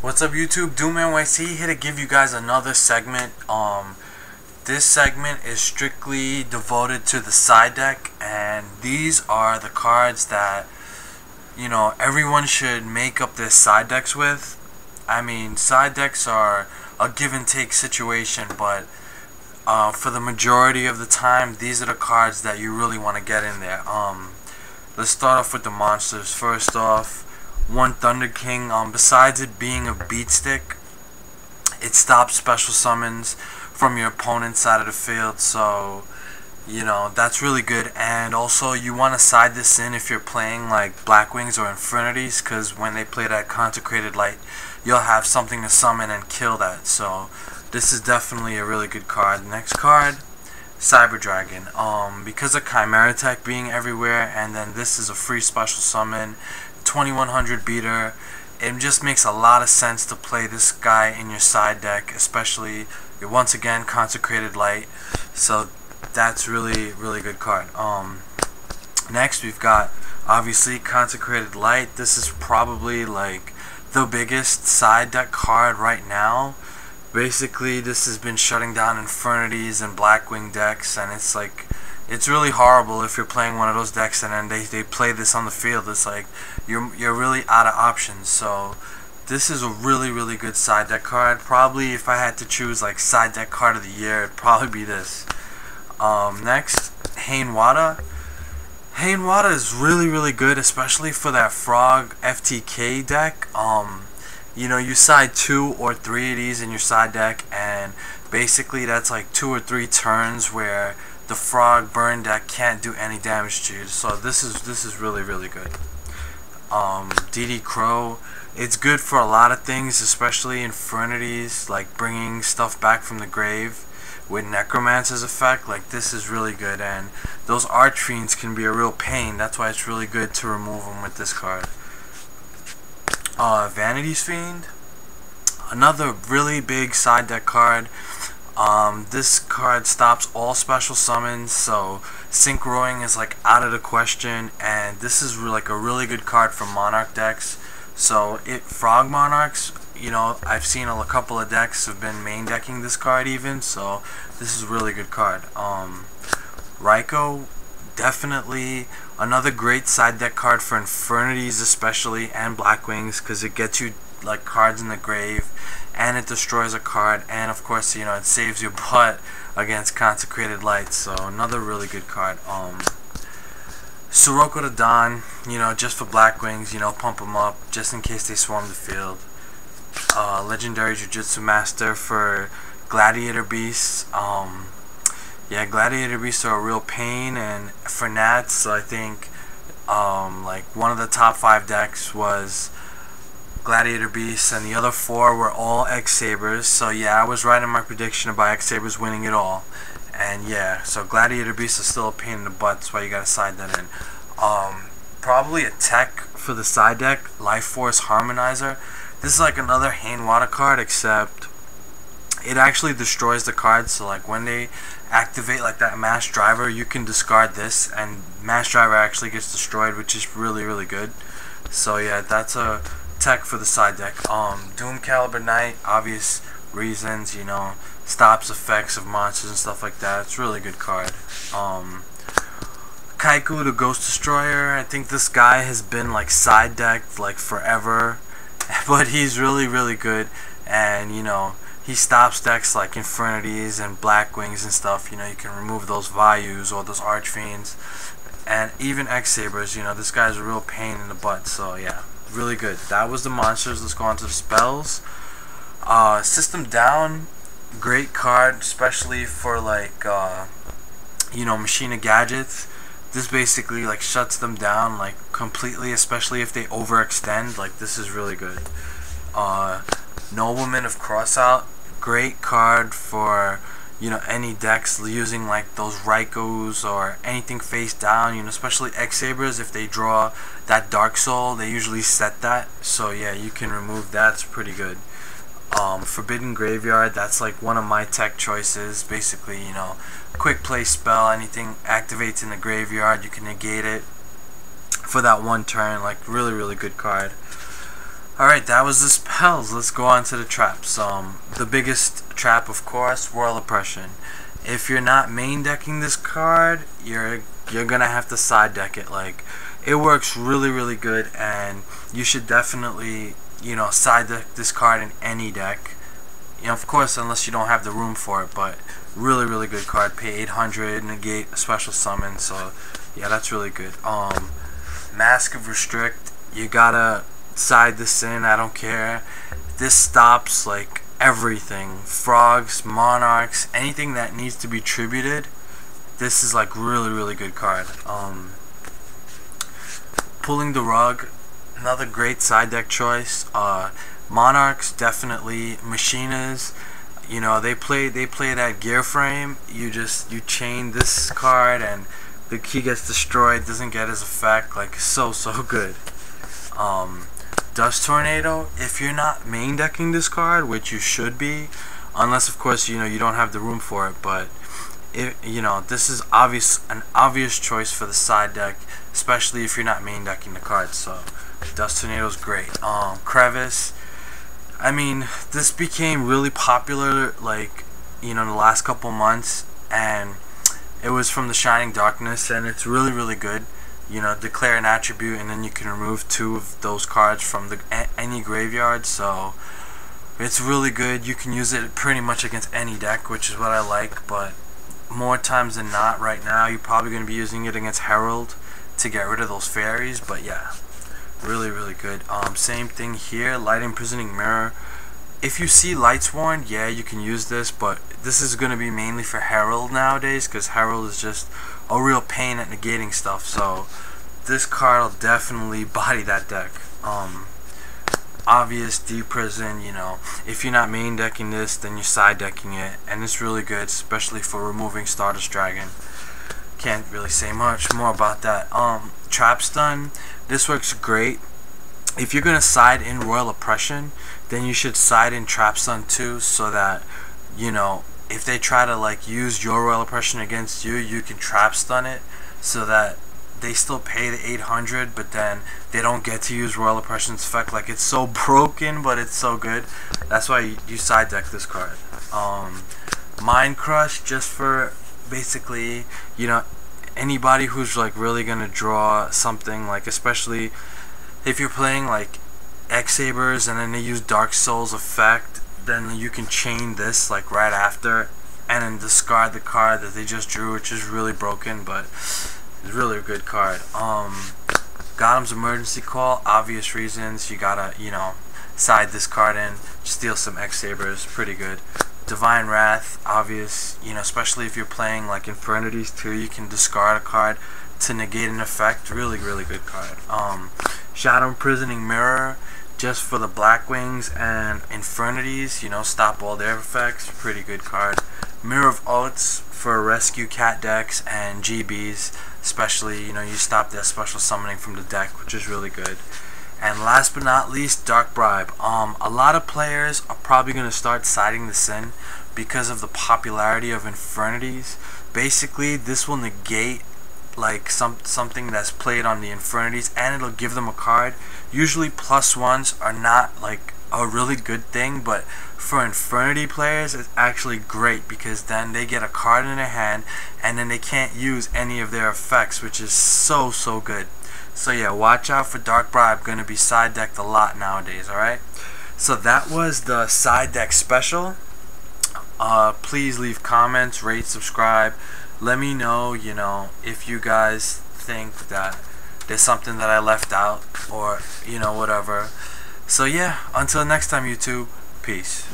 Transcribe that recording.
What's up YouTube? Doomnyc here to give you guys another segment. This segment is strictly devoted to the side deck, and these are the cards that everyone should make up their side decks with. I mean, side decks are a give and take situation, but for the majority of the time, these are the cards that you really want to get in there. Let's start off with the monsters. First off, one Thunder King. Besides it being a beat stick, it stops special summons from your opponent's side of the field, so that's really good. And also, you want to side this in if you're playing like Black Wings or Infinities, because when they play that Consecrated Light, you'll have something to summon and kill that. So this is definitely a really good card. Next card, Cyber Dragon. Because of Chimera Tech being everywhere, and then this is a free special summon, 2100 beater, it just makes a lot of sense to play this guy in your side deck, especially once again Consecrated Light. So that's really good card. Next we've got obviously Consecrated Light. This is probably like the biggest side deck card right now. Basically, this has been shutting down Infinities and Blackwing decks, and it's really horrible if you're playing one of those decks and then they play this on the field. It's like you're really out of options. So this is a really good side deck card. Probably if I had to choose like side deck card of the year, it'd probably be this. Next, Hainwada. Hainwada is really good, especially for that Frog FTK deck. You side 2 or 3 of these in your side deck, and basically that's like 2 or 3 turns where the Frog burn deck can't do any damage to you. So this is really good. DD Crow, it's good for a lot of things, especially Infinities, like bringing stuff back from the grave with Necromancer's effect. Like, this is really good, and those Archfiends can be a real pain. That's why it's really good to remove them with this card. Vanity's Fiend, another really big side deck card. This card stops all special summons, so Synchroing is like out of the question, and this is like a really good card for Monarch decks. So Frog Monarchs, I've seen a couple of decks have been main decking this card even, so this is a really good card. Raikou, definitely another great side deck card for Infinities especially, and Blackwings, because it gets you like cards in the grave, and it destroys a card, and of course it saves your butt against Consecrated Light. So another really good card. Sirocco the Dawn, just for Blackwings, pump them up just in case they swarm the field. Legendary Jujutsu Master for Gladiator Beasts. Yeah, Gladiator Beasts are a real pain, and for Nats, I think like one of the top 5 decks was Gladiator Beasts, and the other 4 were all X-Sabers. So yeah, I was right in my prediction about X-Sabers winning it all. And yeah, so Gladiator Beasts is still a pain in the butt, that's why you gotta side that in. Probably a tech for the side deck, Life Force Harmonizer. This is like another Hainwada card, except it actually destroys the card. So like when they activate like that Mass Driver, you can discard this, and Mass Driver actually gets destroyed, which is really good. So yeah, that's a tech for the side deck. Doom Caliber Knight, obvious reasons, stops effects of monsters and stuff like that. It's a really good card. Kaiku the Ghost Destroyer, I think this guy has been like side decked like forever, but he's really good, and he stops decks like Infinities and Blackwings and stuff. You can remove those Vayus or those Archfiends, and even X-Sabers. This guy's a real pain in the butt. So yeah, really good. That was the monsters. Let's go on to the spells. System Down, great card, especially for like Machine of Gadgets. This basically like shuts them down like completely, especially if they overextend. Like, this is really good. Nobleman of Crossout, great card for any decks using like those Raikous or anything face down, especially X-Sabers. If they draw that Dark Soul, they usually set that, so yeah, you can remove that. It's pretty good. Forbidden Graveyard, that's like one of my tech choices. Basically, quick play spell, anything activates in the graveyard, you can negate it for that one turn. Like, really good card. Alright, that was the spells. Let's go on to the traps. The biggest trap, of course, Royal Oppression. If you're not main decking this card, you're gonna have to side deck it. Like, it works really good, and you should definitely, side deck this card in any deck. Of course, unless you don't have the room for it, but really good card. Pay 800, negate a special summon, so yeah, that's really good. Mask of Restrict, you gotta side this in. I don't care. This stops like everything. Frogs, monarchs, anything that needs to be tributed. This is like really good card. Pulling the Rug, another great side deck choice. Monarchs, definitely. Machinas, they play that gear frame. You chain this card and the key gets destroyed, doesn't get his effect. Like, so good. Dust Tornado, if you're not main decking this card, which you should be, unless of course you don't have the room for it, but this is an obvious choice for the side deck, especially if you're not main decking the card. So Dust Tornado is great. Crevice, I mean, this became really popular like in the last couple months, and it was from the Shining Darkness, and it's really good. Declare an attribute, and then you can remove 2 of those cards from any graveyard. So it's really good. You can use it pretty much against any deck, which is what I like. But more times than not, right now, you're probably going to be using it against Herald to get rid of those fairies. But yeah, really good. Same thing here. Light Imprisoning Mirror. If you see Lightsworn, yeah, you can use this, but this is going to be mainly for Herald nowadays, because Herald is just a real pain at negating stuff. So this card will definitely body that deck. Obvious Deprison, if you're not main decking this, then you're side decking it, and it's really good, especially for removing Stardust Dragon. Can't really say much more about that. Trap Stun, this works great. If you're gonna side in Royal Oppression, then you should side in Trap Stun too, so that if they try to use your Royal Oppression against you, you can Trap Stun it, so that they still pay the 800, but then they don't get to use Royal Oppression's effect. Like, it's so broken, but it's so good. That's why you side deck this card. Mind Crush, just for basically anybody who's really gonna draw something, especially if you're playing X-Sabers and then they use Dark Souls effect, then you can chain this right after and then discard the card that they just drew, which is really broken, but it's really a good card. Gotham's Emergency Call, obvious reasons. You gotta side this card in, steal some X-Sabers, pretty good. Divine Wrath, obvious, especially if you're playing Infernities too, you can discard a card to negate an effect. Really good card. Shadow Imprisoning Mirror, just for the Blackwings and Infernities, stop all their effects. Pretty good card. Mirror of Oaths for rescue cat decks and GBs, especially you stop their special summoning from the deck, which is really good. And last but not least, Dark Bribe. A lot of players are probably going to start siding this in because of the popularity of Infernities. Basically, this will negate something that's played on the Infernities, and it'll give them a card. Usually +1s are not a really good thing, but for Infernity players it's actually great, because then they get a card in their hand and then they can't use any of their effects, which is so good. So yeah, watch out for Dark Bribe. Gonna be side decked a lot nowadays. Alright, so that was the side deck special. Please leave comments, rate, subscribe. Let me know, if you guys think that there's something that I left out, or whatever. So yeah, until next time, YouTube, peace.